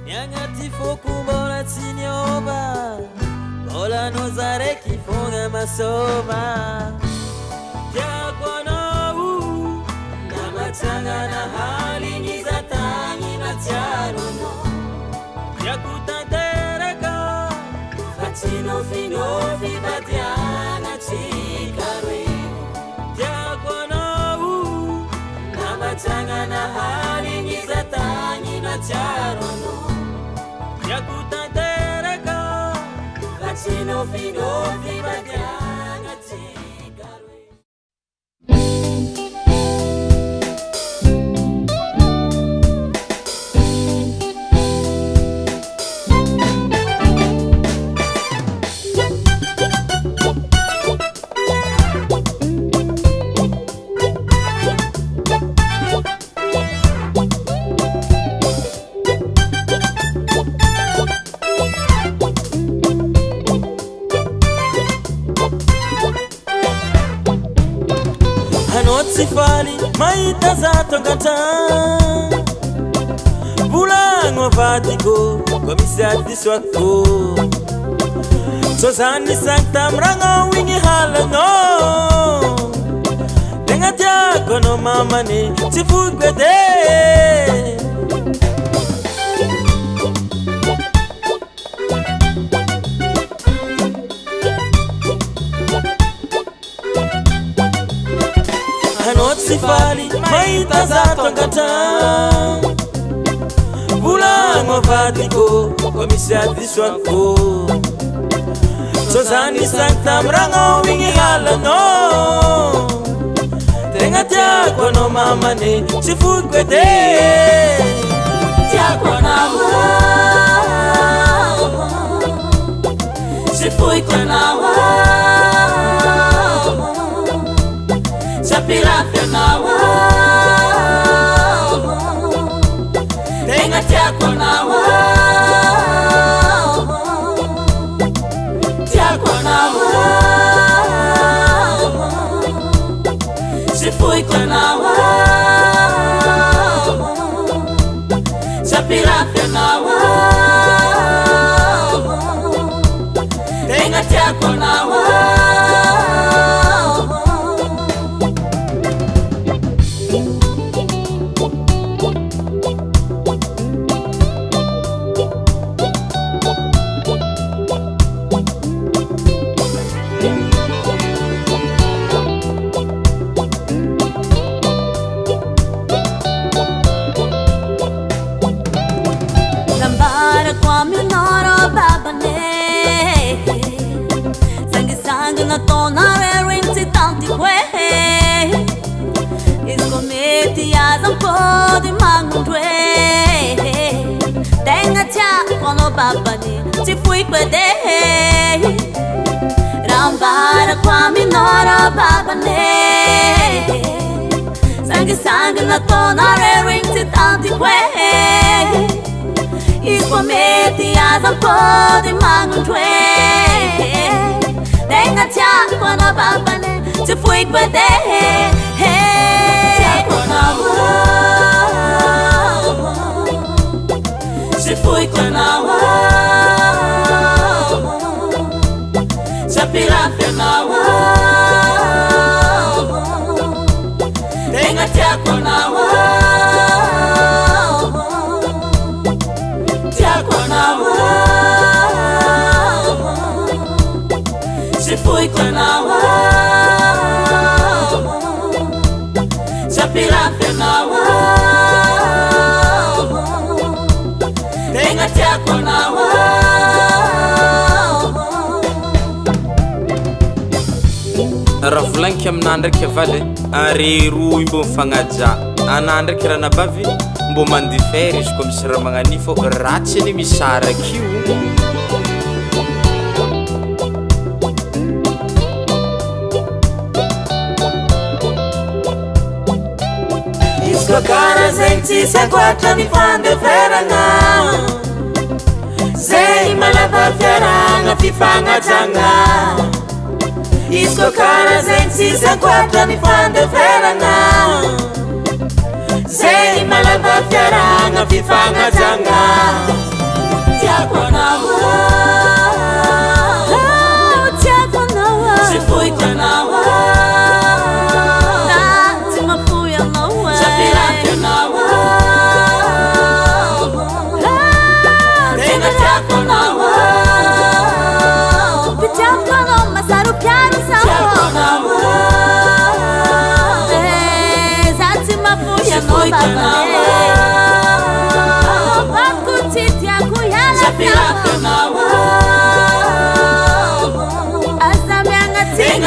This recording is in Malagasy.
Niangati foku mbola tinyoba Bola nozareki fonga masoma Diakono na matanga na hali nizatani na tiarono Yakutantereka Fatino fino vibatiana chikarwe Diakono na matanga na hali nizatani na tiarono Yakutantereka Fatino fino vibatiana chikarwe Sifali maita zato kata Bulango vatiko komisiati swako Sosani sankta mrango wingi halano Dengat yakono mamane chifukwede Sifali maita zato kata Bulango vatiko komisiati swako Sosani sankta mrango wingi halano Dengat yakono mamane chifukwede Yakona chifukwena Chapirafia nawa Tenga tiako nawa Tiako nawa Sifui kwa nawa Chapirafia nawa Tenga tiako nawa Di mangundwe Tenga tia kono babani Ti fui kwede Rambara kwa minora babane Sangi na tona re ring ti tanti kwe Iswameti azampo di mangundwe Tenga tia kono babane Ti fui kwede Tia kono Sifui kwa nawa Chapirafia nawa Tenga tiako nawa Tiako nawa Sifui kwa nawa Chapirafia nawa Tenga tiako nawa Raflanki amnandrike vale Ariru imbo mfangaja Anandrike rana bavi Mbo mandiferi shko mishira manganifo Rache ni mishara kiu Isko kara zenti sakwata mifande feranga Zei malava feranga fifanga tanga Isko kara zenti sakwata mifande feranga Zei malava feranga fifanga tanga Azam yang ngeting